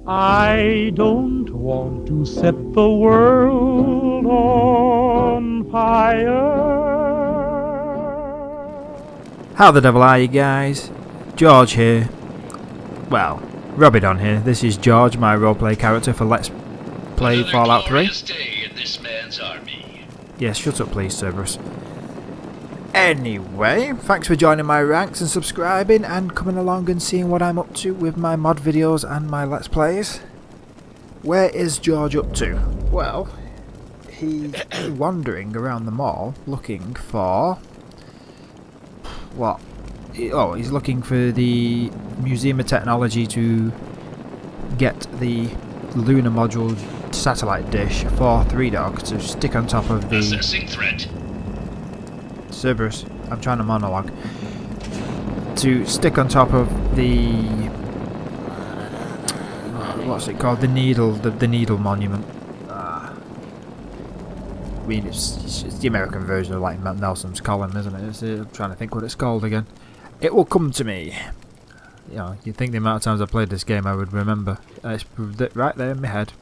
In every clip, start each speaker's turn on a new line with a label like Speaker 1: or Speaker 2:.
Speaker 1: I don't want to set the world on fire.
Speaker 2: How the devil are you guys? George here. Well, rub it on here. This is George, my roleplay character for Let's Play Fallout 3.
Speaker 3: Day in this man's army.
Speaker 2: Yes, shut up please, Cerberus. Anyway, thanks for joining my ranks and subscribing and coming along and seeing what I'm up to with my mod videos and my Let's Plays. Where is George up to? Well, he's wandering around the mall looking for... what? Oh, he's looking for the Museum of Technology to get the lunar module satellite dish for 3Dog to stick on top of the...
Speaker 3: Assessing threat.
Speaker 2: Cerberus, I'm trying to monologue. To stick on top of the... what's it called? The needle, the needle monument. I mean, it's the American version of like Nelson's column, isn't it? I'm trying to think what it's called again. It will come to me. You know, you'd think the amount of times I played this game I would remember. It's right there in my head.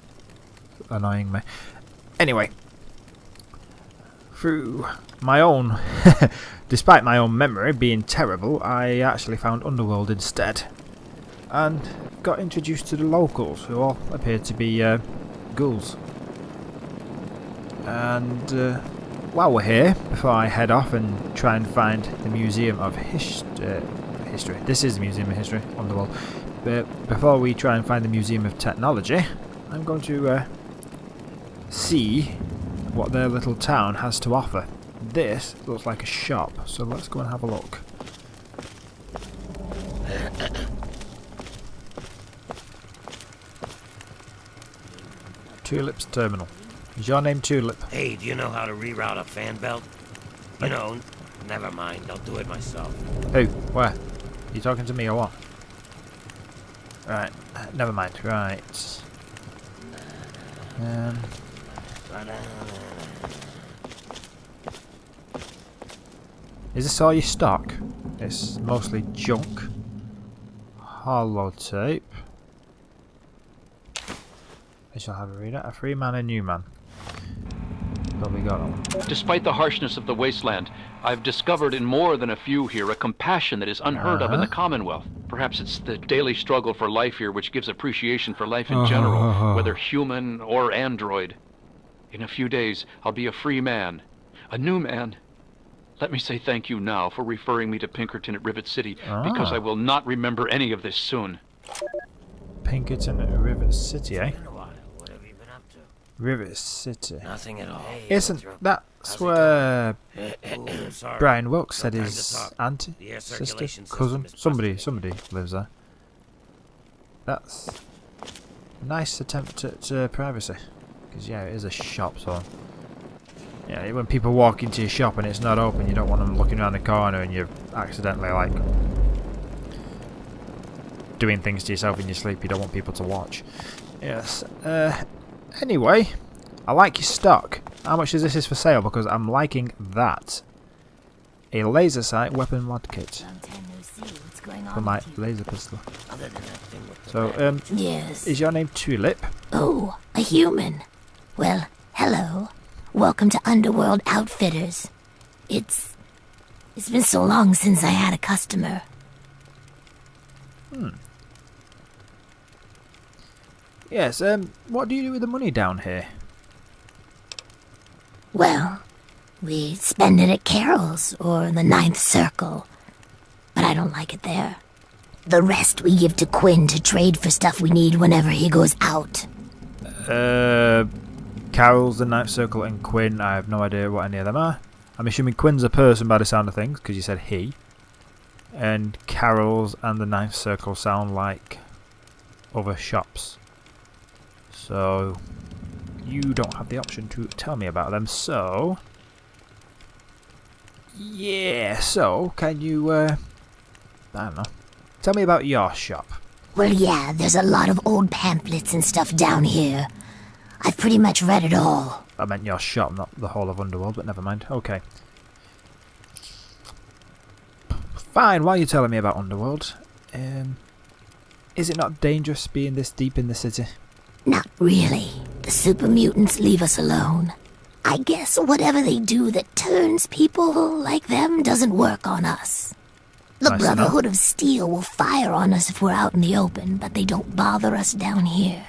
Speaker 2: Annoying me. Anyway. Through my own... despite my own memory being terrible, I actually found Underworld instead. And got introduced to the locals, who all appeared to be ghouls. And while we're here, before I head off and try and find the Museum of History... This is the Museum of History, Underworld. But before we try and find the Museum of Technology, I'm going to see what their little town has to offer. This looks like a shop, so let's go and have a look. Tulip's Terminal. Is your name Tulip?
Speaker 4: Hey, do you know how to reroute a fan belt? You know, never mind, I'll do it myself.
Speaker 2: Who? Where? You talking to me or what? Right, never mind. Right. Is this all your stock? It's mostly junk. Holotape. I shall have a reader. A free man, a new man. Probably got one.
Speaker 5: Despite the harshness of the wasteland, I've discovered in more than a few here a compassion that is unheard of in the Commonwealth. Perhaps it's the daily struggle for life here which gives appreciation for life in general, whether human or android. In a few days, I'll be a free man. A new man. Let me say thank you now for referring me to Pinkerton at Rivet City, because I will not remember any of this soon.
Speaker 2: Pinkerton at Rivet City, eh?
Speaker 4: What have you been up to?
Speaker 2: Rivet City.
Speaker 4: Nothing at all.
Speaker 2: Isn't that's where
Speaker 4: Sorry.
Speaker 2: Brian Wilkes said
Speaker 4: No time
Speaker 2: his
Speaker 4: to talk.
Speaker 2: auntie,
Speaker 4: The air
Speaker 2: sister,
Speaker 4: circulation
Speaker 2: cousin,
Speaker 4: system is
Speaker 2: somebody lives there. That's a nice attempt at privacy, because yeah, it is a shop, so yeah, when people walk into your shop and it's not open, you don't want them looking around the corner and you're accidentally like doing things to yourself in your sleep. You don't want people to watch. Yes. Anyway, I like your stock. How much is this for sale? Because I'm liking that. A laser sight weapon mod kit for my laser pistol.
Speaker 4: Other than that thing with the
Speaker 2: So,
Speaker 6: Yes.
Speaker 2: is your name Tulip?
Speaker 6: Oh, a human. Well, hello. Welcome to Underworld Outfitters. It's been so long since I had a customer.
Speaker 2: Yes, what do you do with the money down here?
Speaker 6: Well, we spend it at Carol's or the Ninth Circle. But I don't like it there. The rest we give to Quinn to trade for stuff we need whenever he goes out.
Speaker 2: Carol's, the Ninth Circle, and Quinn. I have no idea what any of them are. I'm assuming Quinn's a person by the sound of things, because you said he. And Carol's and the Ninth Circle sound like other shops. So, you don't have the option to tell me about them, so... yeah, so, can you, I don't know. Tell me about your shop.
Speaker 6: Well, yeah, there's a lot of old pamphlets and stuff down here. I've pretty much read it all.
Speaker 2: I meant your shop, not the whole of Underworld, but never mind. Okay. Fine, while you're telling me about Underworld, Is it not dangerous being this deep in the city?
Speaker 6: Not really. The super mutants leave us alone. I guess whatever they do that turns people like them doesn't work on us. The
Speaker 2: Nice to know.
Speaker 6: Brotherhood of Steel will fire on us if we're out in the open, but they don't bother us down here.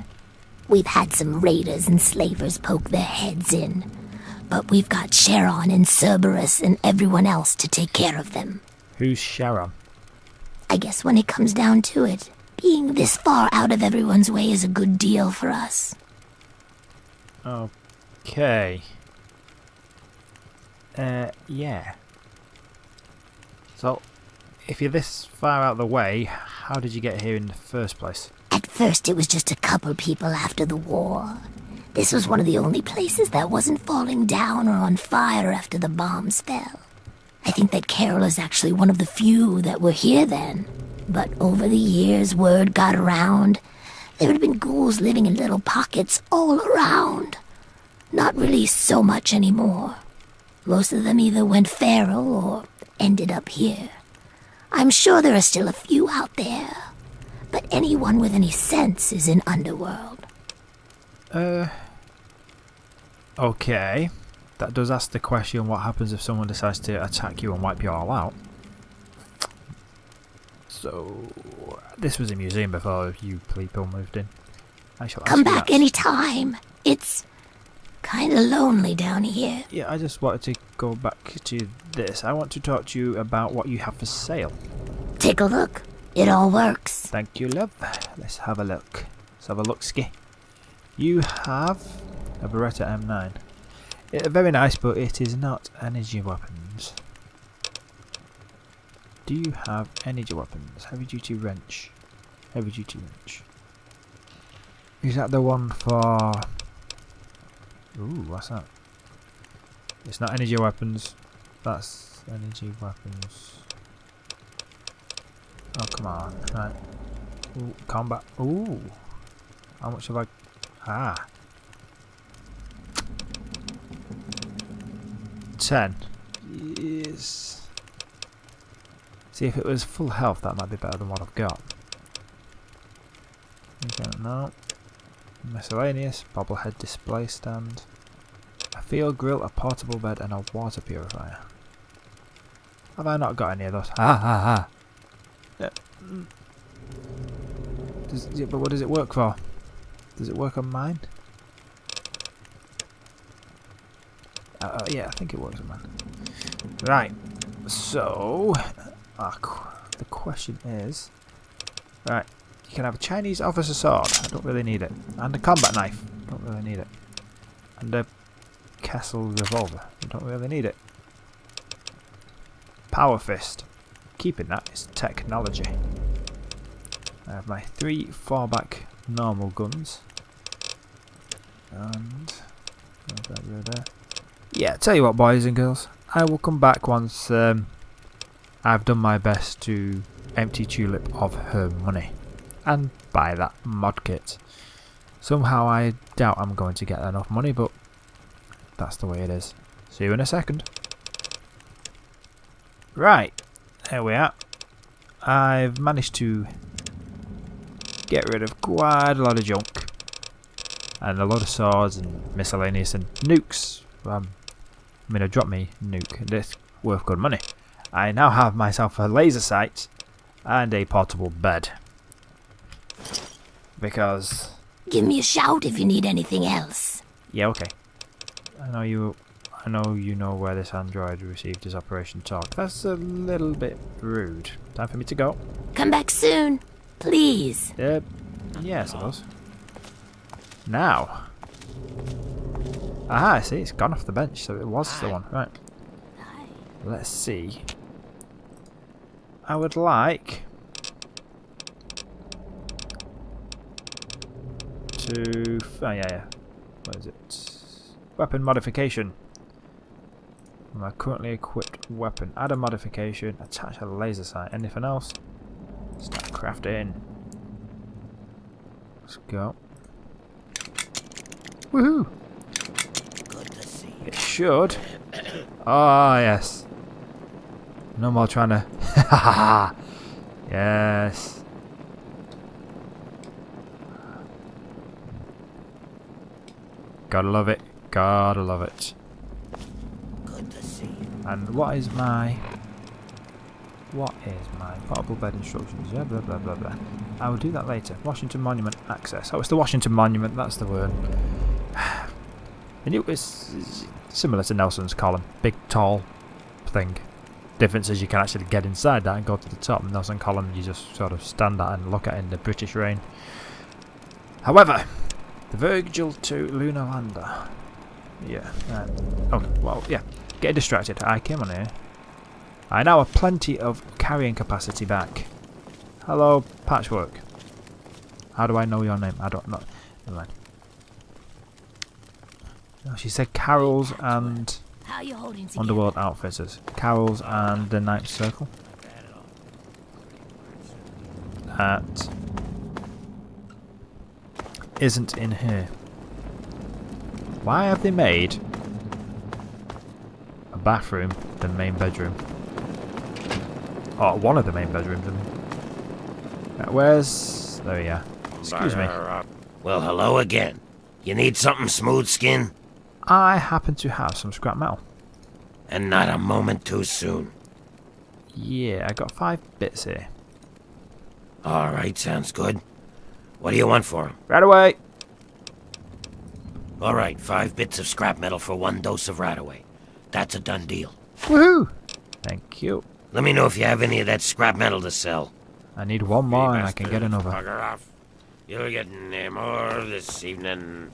Speaker 6: We've had some raiders and slavers poke their heads in, but we've got Sharon and Cerberus and everyone else to take care of them.
Speaker 2: Who's Sharon?
Speaker 6: I guess when it comes down to it, being this far out of everyone's way is a good deal for us.
Speaker 2: Okay. Yeah. So, if you're this far out of the way, how did you get here in the first place?
Speaker 6: At first it was just a couple people after the war. This was one of the only places that wasn't falling down or on fire after the bombs fell. I think that Carol is actually one of the few that were here then. But over the years, word got around. There had been ghouls living in little pockets all around. Not really so much anymore. Most of them either went feral or ended up here. I'm sure there are still a few out there. But anyone with any sense is in Underworld.
Speaker 2: Okay. That does ask the question, what happens if someone decides to attack you and wipe you all out? So, this was a museum before you people moved in. I shall
Speaker 6: Come
Speaker 2: ask you
Speaker 6: back
Speaker 2: that.
Speaker 6: any time. It's kinda lonely down here.
Speaker 2: Yeah, I just wanted to go back to this. I want to talk to you about what you have for sale.
Speaker 6: Take a look. It all works.
Speaker 2: Thank you, love. Let's have a look. Let's have a look-ski. You have a Beretta M9. Very nice, but it is not energy weapons. Do you have energy weapons? Heavy duty wrench. Heavy duty wrench. Is that the one for... Ooh, what's that? It's not energy weapons. That's energy weapons. Oh, come on. Right. Ooh, combat. Ooh. How much have I... Ah. 10. Yes. See, if it was full health, that might be better than what I've got. Okay, no. Miscellaneous, bobblehead display stand, a field grill, a portable bed, and a water purifier. Have I not got any of those? Ha ha ha! Yeah. But what does it work for? Does it work on mine? Yeah, I think it works on mine. Right. So, the question is, right. You can have a Chinese officer sword. I don't really need it. And a combat knife. Don't really need it. And a castle revolver. Don't really need it. Power fist. Keeping that is technology. I have my 3 4-back normal guns. And yeah, tell you what, boys and girls. I will come back once I've done my best to empty Tulip of her money and buy that mod kit. Somehow I doubt I'm going to get enough money, but that's the way it is. See you in a second. Right, there we are. I've managed to get rid of quite a lot of junk and a lot of swords and miscellaneous and nukes. I mean, I dropped me nuke. It's worth good money. I now have myself a laser sight and a portable bed. Because...
Speaker 6: Give me a shout if you need anything else.
Speaker 2: Yeah, okay. I know you know where this android received his Operation Talk. That's a little bit rude. Time for me to go.
Speaker 6: Come back soon, please.
Speaker 2: Yeah, I suppose. Now. Aha, I see, it's gone off the bench, so it was the one. Right. Let's see. I would like to... Oh, yeah. What is it? Weapon modification. My currently equipped weapon. Add a modification. Attach a laser sight. Anything else? Start crafting. Let's go. Woohoo!
Speaker 4: Good to see you.
Speaker 2: It should. Ah, yes. No more trying to... Yes. Gotta love it. Gotta love it.
Speaker 4: Good to see you.
Speaker 2: And what is my portable bed instructions? Yeah, blah blah blah blah. I will do that later. Washington Monument access. Oh, it's the Washington Monument. That's the word. And it was similar to Nelson's column. Big, tall thing. Difference is you can actually get inside that and go to the top. Nelson column, you just sort of stand at and look at in the British rain. However, the Virgil 2 lunar lander. Yeah. Oh, well, yeah. Get distracted. I came on here. I now have plenty of carrying capacity back. Hello, Patchwork. How do I know your name? I don't know. Never mind. Oh, she said Carols and
Speaker 6: How you holding together?
Speaker 2: Underworld Outfitters. Carols and the Ninth Circle. That isn't in here. Why have they made a bathroom the main bedroom? Oh, one of the main bedrooms, I mean. Where's... There we are. Excuse me.
Speaker 4: Well, hello again. You need something smooth skin?
Speaker 2: I happen to have some scrap metal.
Speaker 4: And not a moment too soon.
Speaker 2: Yeah, I got 5 bits here.
Speaker 4: Alright, sounds good. What do you want for 'em?
Speaker 2: Right away!
Speaker 4: Alright, 5 bits of scrap metal for 1 dose of Radaway. That's a done deal.
Speaker 2: Woohoo! Thank you.
Speaker 4: Let me know if you have any of that scrap metal to sell.
Speaker 2: I need one more and I can get another.
Speaker 4: Bugger off. You'll get more this evening.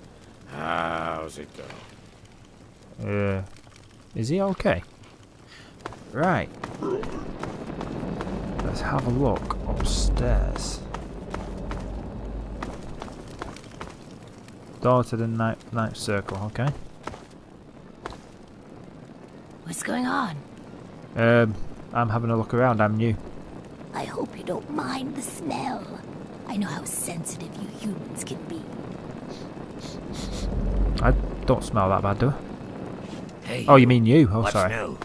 Speaker 4: How's it go?
Speaker 2: Is he okay? Right. Let's have a look upstairs. Door to the ninth circle, okay.
Speaker 6: What's going on?
Speaker 2: I'm having a look around, I'm new.
Speaker 6: I hope you don't mind the smell. I know how sensitive you humans can be.
Speaker 2: I don't smell that bad, do I?
Speaker 4: Hey,
Speaker 2: Oh, you mean you? Oh,
Speaker 4: what's
Speaker 2: sorry.
Speaker 4: new?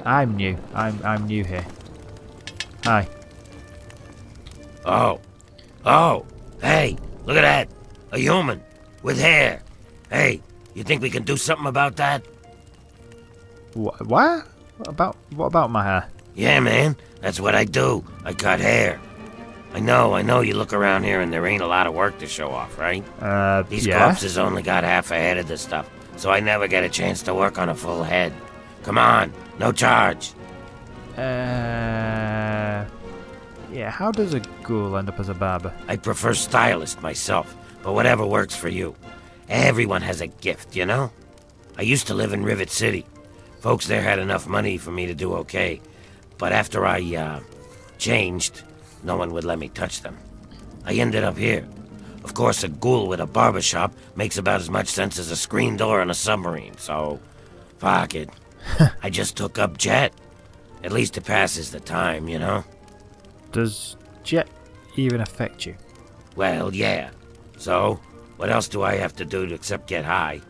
Speaker 2: I'm new. I'm new here. Hi.
Speaker 4: Oh, hey, look at that. A human with hair. Hey, you think we can do something about that?
Speaker 2: What? What about my hair?
Speaker 4: Yeah, man, that's what I do. I cut hair. I know you look around here and there ain't a lot of work to show off, right? These
Speaker 2: yeah.
Speaker 4: corpses only got half a head of this stuff, so I never get a chance to work on a full head. Come on, no charge.
Speaker 2: Yeah, how does a ghoul end up as a barber?
Speaker 4: I prefer stylist myself, but whatever works for you. Everyone has a gift, you know? I used to live in Rivet City. Folks there had enough money for me to do okay, but after I, changed, no one would let me touch them. I ended up here. Of course, a ghoul with a barbershop makes about as much sense as a screen door on a submarine, so... fuck it. I just took up Jet. At least it passes the time, you know?
Speaker 2: Does Jet even affect you?
Speaker 4: Well, yeah. So, what else do I have to do except get high?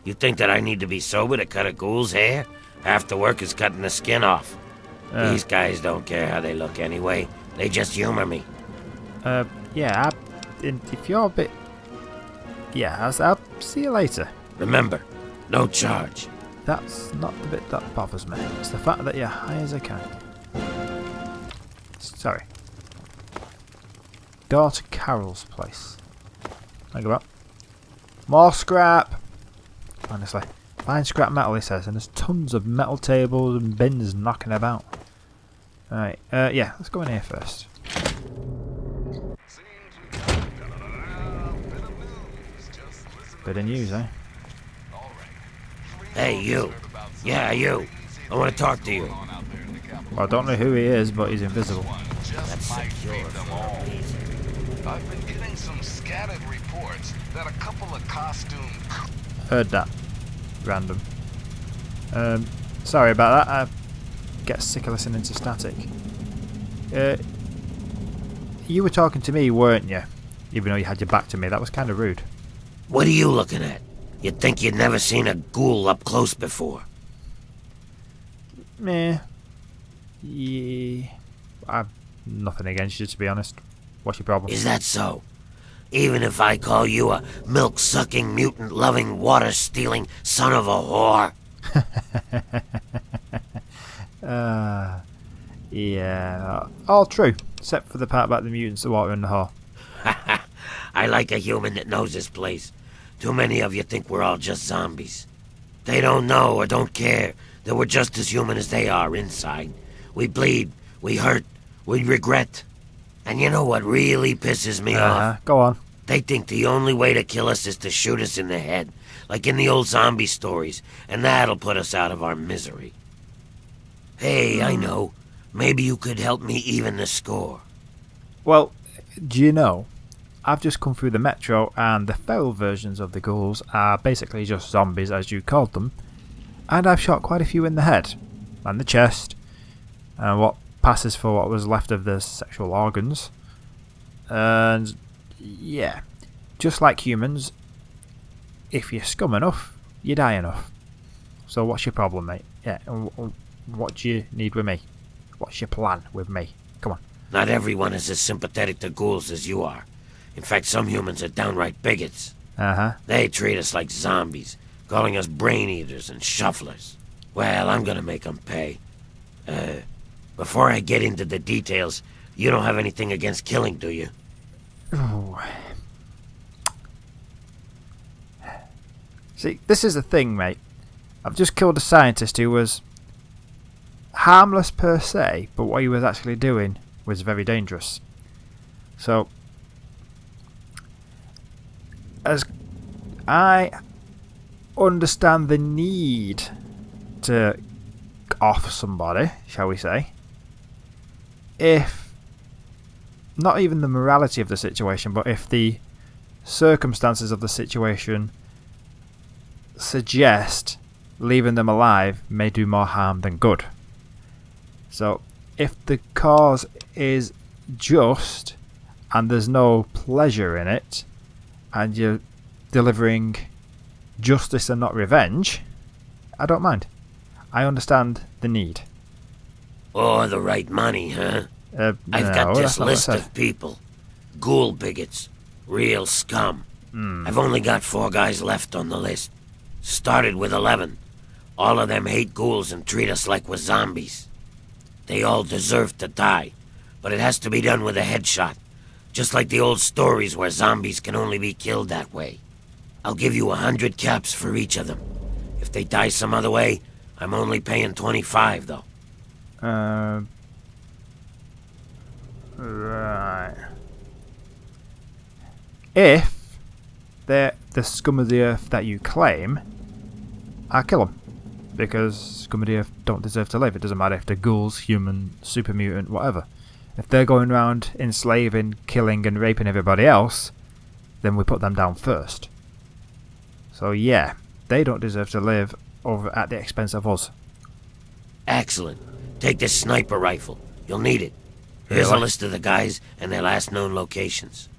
Speaker 4: You think that I need to be sober to cut a ghoul's hair? Half the work is cutting the skin off. These guys don't care how they look anyway. They just humor me.
Speaker 2: Yeah, if you're a bit... Yeah, I'll see you later.
Speaker 4: Remember, no charge.
Speaker 2: That's not the bit that bothers me. It's the fact that you're high as a kite. Sorry. Door to Carol's place. I go up. More scrap! Honestly. Find scrap metal, he says, and there's tons of metal tables and bins knocking about. Alright, yeah, let's go in here first. Bit of news, eh?
Speaker 4: Hey, you. Yeah, you. I want to talk to you.
Speaker 2: Well, I don't know who he is, but he's invisible.
Speaker 4: That's secure.
Speaker 7: I've been getting some scattered reports that a couple of costume...
Speaker 2: Heard that. Random. Sorry about that. I get sick of listening to static. You were talking to me, weren't you? Even though you had your back to me. That was kind of rude.
Speaker 4: What are you looking at? You'd think you'd never seen a ghoul up close before.
Speaker 2: Meh. Yeah. I've nothing against you, to be honest. What's your problem?
Speaker 4: Is that so? Even if I call you a milk-sucking, mutant-loving, water-stealing son of a whore.
Speaker 2: Yeah, all true, except for the part about the mutants, the water, and the whore.
Speaker 4: I like a human that knows his place. Too many of you think we're all just zombies. They don't know or don't care that we're just as human as they are inside. We bleed, we hurt, we regret. And you know what really pisses me off?
Speaker 2: Go on.
Speaker 4: They think the only way to kill us is to shoot us in the head, like in the old zombie stories, and that'll put us out of our misery. Hey, I know. Maybe you could help me even the score.
Speaker 2: Well, do you know, I've just come through the metro, and the feral versions of the ghouls are basically just zombies, as you called them, and I've shot quite a few in the head, and the chest, and what passes for what was left of the sexual organs. And yeah, just like humans, if you're scum enough, you die enough. So what's your problem, mate? Yeah, what do you need with me? What's your plan with me? Come on.
Speaker 4: Not everyone is as sympathetic to ghouls as you are. In fact, some humans are downright bigots. They treat us like zombies, calling us brain eaters and shufflers. Well, I'm gonna make them pay. Before I get into the details, you don't have anything against killing, do you?
Speaker 2: Oh. See, this is the thing, mate. I've just killed a scientist who was harmless per se, but what he was actually doing was very dangerous. So, as I understand the need to off somebody, shall we say, if not even the morality of the situation, but if the circumstances of the situation suggest leaving them alive may do more harm than good. So if the cause is just and there's no pleasure in it, and you're delivering justice and not revenge, I don't mind. I understand the need.
Speaker 4: Or the right money, huh? I've got this list of people. Ghoul bigots. Real scum. I've only got 4 guys left on the list. Started with 11. All of them hate ghouls and treat us like we're zombies. They all deserve to die, but it has to be done with a headshot. Just like the old stories where zombies can only be killed that way. I'll give you 100 caps for each of them. If they die some other way, I'm only paying 25, though.
Speaker 2: Right. If they're the scum of the earth that you claim, I'll kill them. Because scum of the earth don't deserve to live. It doesn't matter if they're ghouls, human, super mutant, whatever. If they're going around enslaving, killing and raping everybody else, then we put them down first. So yeah, they don't deserve to live over at the expense of us.
Speaker 4: Excellent. Take this sniper rifle. You'll need it. Here's a list of the guys and their last known locations.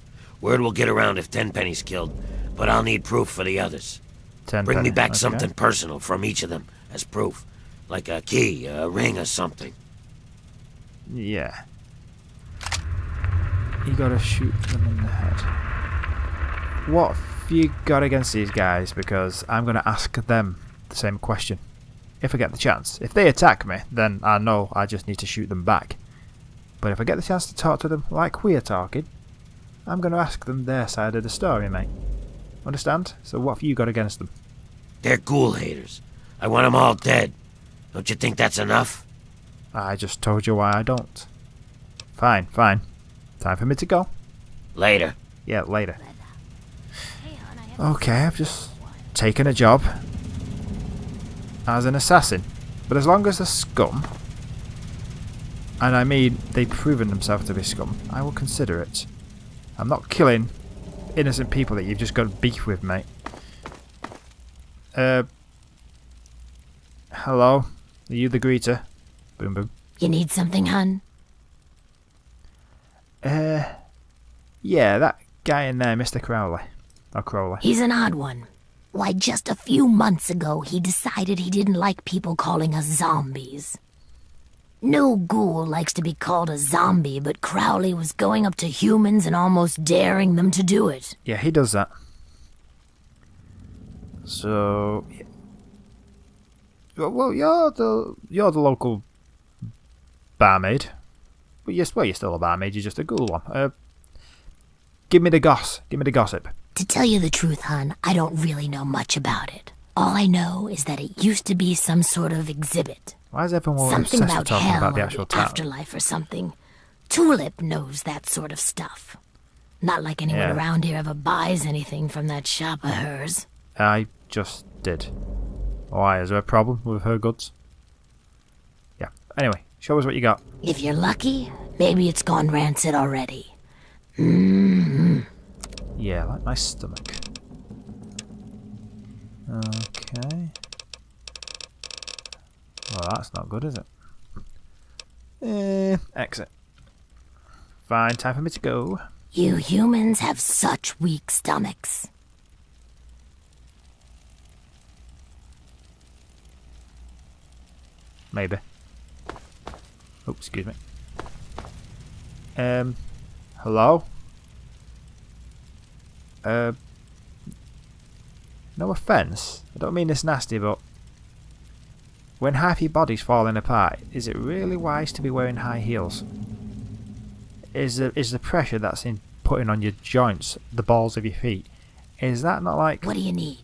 Speaker 4: Word will get around if Tenpenny's killed, but I'll need proof for the others. Bring me back something personal from each of them as proof. Like a key, a ring or something.
Speaker 2: Yeah. You gotta shoot them in the head. What have you got against these guys? Because I'm gonna ask them the same question. If I get the chance. If they attack me, then I know I just need to shoot them back. But if I get the chance to talk to them like we're talking, I'm gonna ask them their side of the story, mate. Understand? So what have you got against them?
Speaker 4: They're ghoul haters. I want them all dead. Don't you think that's enough?
Speaker 2: I just told you why I don't. Fine. Time for me to go.
Speaker 4: Later.
Speaker 2: Yeah, later. Okay, I've just taken a job as an assassin. But as long as they're scum, and I mean they've proven themselves to be scum, I will consider it. I'm not killing innocent people that you've just got beef with, mate. Hello? Are you the greeter? Boom boom.
Speaker 6: You need something, hun?
Speaker 2: Yeah, that guy in there, Mr. Crowley. Or Crowley.
Speaker 6: He's an odd one. Why, just a few months ago, he decided he didn't like people calling us zombies. No ghoul likes to be called a zombie, but Crowley was going up to humans and almost daring them to do it.
Speaker 2: Yeah, he does that. So, well, you're the local barmaid. But you're still a barmaid. You're just a ghoul one. Give me the gossip.
Speaker 6: To tell you the truth, hon, I don't really know much about it. All I know is that it used to be some sort of exhibit.
Speaker 2: Why is everyone
Speaker 6: Something
Speaker 2: obsessed
Speaker 6: about
Speaker 2: with talking
Speaker 6: hell
Speaker 2: about the
Speaker 6: or
Speaker 2: actual
Speaker 6: the
Speaker 2: town?
Speaker 6: afterlife or something. Tulip knows that sort of stuff. Not like anyone
Speaker 2: Yeah.
Speaker 6: around here ever buys anything from that shop of hers.
Speaker 2: I just did. Why? Is there a problem with her goods? Yeah. Anyway, show us what you got.
Speaker 6: If you're lucky, maybe it's gone rancid already.
Speaker 2: Yeah, like my stomach. Okay. Well, that's not good, is it? Exit. Fine, time for me to go.
Speaker 6: You humans have such weak stomachs.
Speaker 2: Maybe. Oh, excuse me. Hello? No offence, I don't mean this nasty, but when half your body's falling apart, is it really wise to be wearing high heels? Is the pressure that's in putting on your joints, the balls of your feet, is that not like...
Speaker 6: What do you need?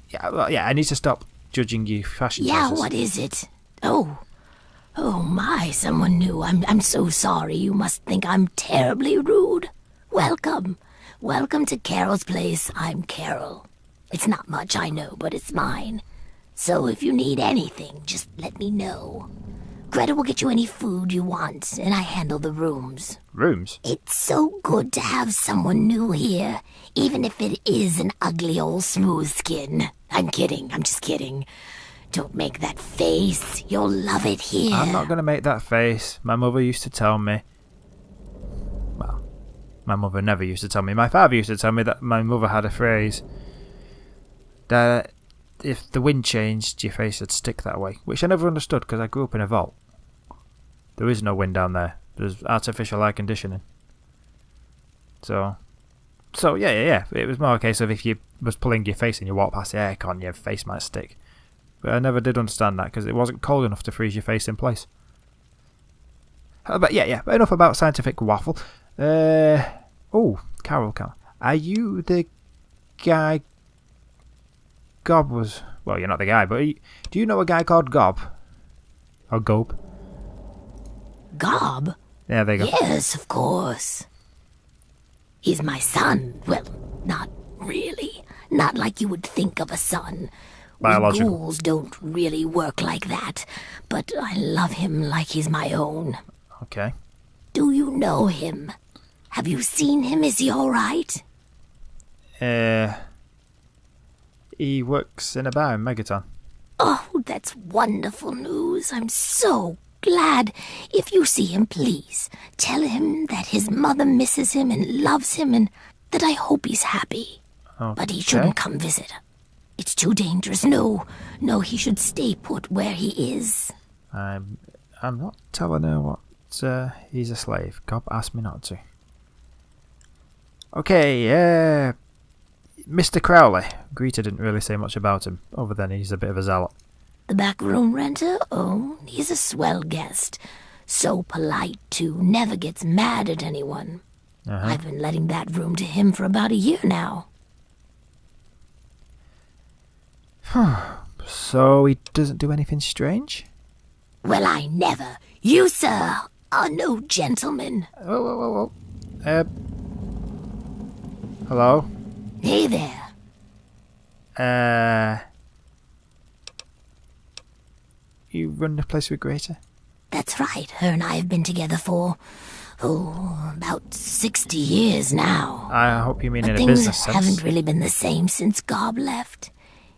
Speaker 2: Yeah, well, yeah, I need to stop judging you fashion
Speaker 6: Yeah,
Speaker 2: choices.
Speaker 6: what is it? Oh my, someone new. I'm so sorry. You must think I'm terribly rude. Welcome to Carol's place. I'm Carol. It's not much, I know, but it's mine. So if you need anything, just let me know. Greta will get you any food you want, and I handle the rooms.
Speaker 2: Rooms?
Speaker 6: It's so good to have someone new here, even if it is an ugly old smooth skin. I'm kidding, I'm just kidding. Don't make that face. You'll love it here.
Speaker 2: I'm not going to make that face. My mother used to tell me... Well, my mother never used to tell me. My father used to tell me that my mother had a phrase that if the wind changed, your face would stick that way. Which I never understood because I grew up in a vault. There is no wind down there. There's artificial air conditioning. So yeah. It was more a case of if you was pulling your face and you walk past the aircon, your face might stick. But I never did understand that because it wasn't cold enough to freeze your face in place. But yeah. Enough about scientific waffle. Carol. Are you the guy Gob was... Well, you're not the guy, but do you know a guy called Gob? Or Gob?
Speaker 6: Gob?
Speaker 2: Yeah, there you go.
Speaker 6: Yes, of course. He's my son. Well, not really. Not like you would think of a son.
Speaker 2: Biological.
Speaker 6: We ghouls don't really work like that, but I love him like he's my own.
Speaker 2: Okay.
Speaker 6: Do you know him? Have you seen him? Is he all right?
Speaker 2: He works in a bar in Megaton.
Speaker 6: Oh, that's wonderful news. I'm so glad. If you see him, please tell him that his mother misses him and loves him and that I hope he's happy.
Speaker 2: Okay.
Speaker 6: But he shouldn't come visit. It's too dangerous. No, he should stay put where he is.
Speaker 2: I'm not telling her what he's a slave. Gob asked me not to. Okay, Mr. Crowley. Greta didn't really say much about him, other than he's a bit of a zealot.
Speaker 6: The back room renter? Oh, he's a swell guest. So polite, too. Never gets mad at anyone.
Speaker 2: Uh-huh.
Speaker 6: I've been letting that room to him for about a year now.
Speaker 2: So he doesn't do anything strange?
Speaker 6: Well, I never. You, sir, are no gentleman.
Speaker 2: Whoa. Hello?
Speaker 6: Hey there.
Speaker 2: You run the place with Greta?
Speaker 6: That's right. Her and I have been together for, about 60 years now.
Speaker 2: I hope you mean
Speaker 6: But
Speaker 2: in a
Speaker 6: things
Speaker 2: business sense.
Speaker 6: haven't really been the same since Gob left.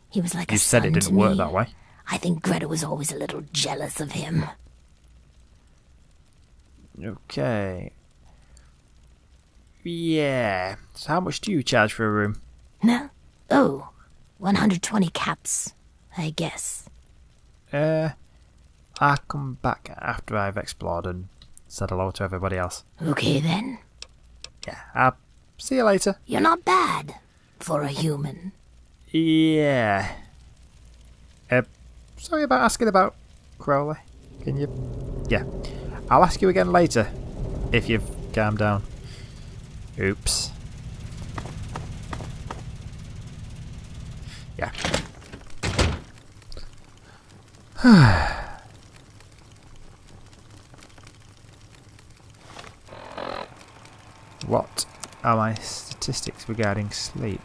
Speaker 6: He was like
Speaker 2: You
Speaker 6: a
Speaker 2: said
Speaker 6: son
Speaker 2: it didn't
Speaker 6: to
Speaker 2: work
Speaker 6: me.
Speaker 2: that way.
Speaker 6: I think Greta was always a little jealous of him.
Speaker 2: Okay. Yeah. So how much do you charge for a room?
Speaker 6: No? Oh, 120 caps, I guess.
Speaker 2: I'll come back after I've explored and said hello to everybody else.
Speaker 6: Okay then.
Speaker 2: Yeah, I'll see you later.
Speaker 6: You're not bad for a human.
Speaker 2: Yeah. Sorry about asking about Crowley. Can you... Yeah. I'll ask you again later, if you've calmed down. Oops. Yeah. What are my statistics regarding sleep?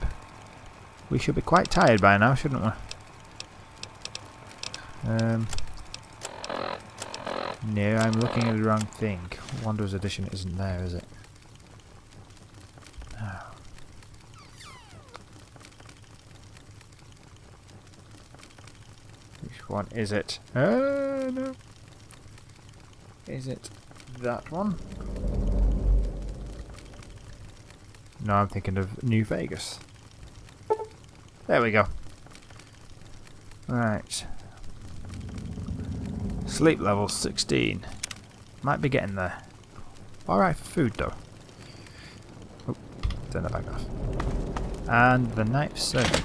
Speaker 2: We should be quite tired by now, shouldn't we? No, I'm looking at the wrong thing. Wanderer's Edition isn't there, is it? Oh. Which one is it? No. Is it that one? No, I'm thinking of New Vegas. There we go. Right. Sleep level 16. Might be getting there. Alright for food though. Oh, turn that back off. And the ninth circle.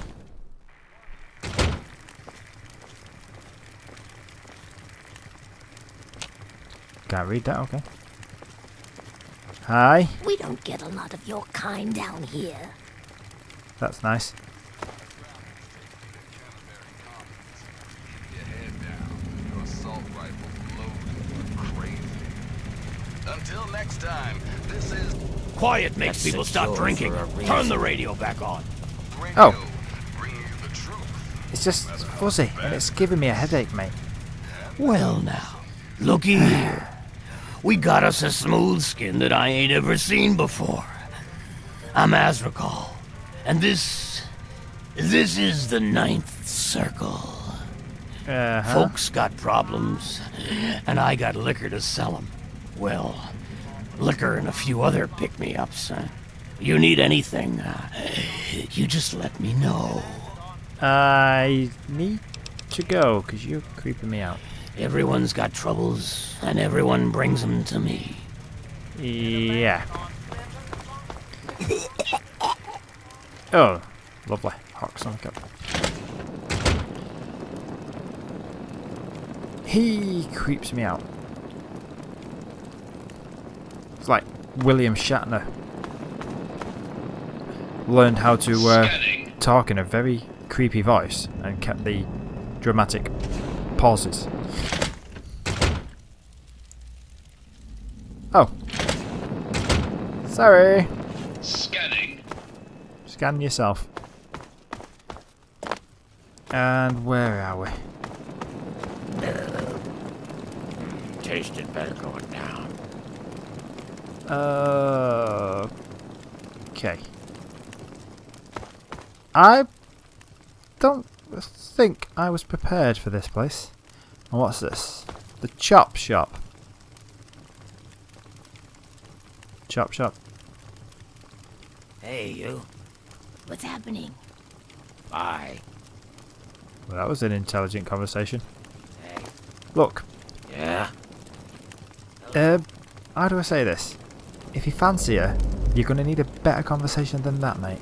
Speaker 2: Can't read that, okay. Hi.
Speaker 6: We don't get a lot of your kind down here.
Speaker 2: That's nice.
Speaker 7: Until next time, this is
Speaker 3: Quiet makes people stop drinking. Turn the radio back on.
Speaker 2: Oh.
Speaker 7: bringing you the truth.
Speaker 2: It's just fuzzy and it's giving me a headache, mate.
Speaker 4: Well now, looky here. We got us a smooth skin that I ain't ever seen before. I'm Azrakal, and this is the ninth circle. Folks got problems, and I got liquor to sell 'em. Well, liquor and a few other pick-me-ups. You need anything, you just let me know.
Speaker 2: I need to go because you're creeping me out.
Speaker 4: Everyone's got troubles, and everyone brings them to me.
Speaker 2: Yeah. Oh, lovely. Hawks on the cup. He creeps me out. It's like William Shatner learned how to talk in a very creepy voice and kept the dramatic pauses. Oh. Sorry.
Speaker 3: Scanning.
Speaker 2: Scan yourself. And where are we?
Speaker 4: Tasted better going down.
Speaker 2: Okay. I don't think I was prepared for this place. And what's this? The chop shop. Chop shop.
Speaker 4: Hey, you.
Speaker 6: What's happening?
Speaker 4: Bye.
Speaker 2: Well, that was an intelligent conversation.
Speaker 4: Hey.
Speaker 2: Look.
Speaker 4: Yeah?
Speaker 2: How do I say this? If you fancy her, you're going to need a better conversation than that, mate.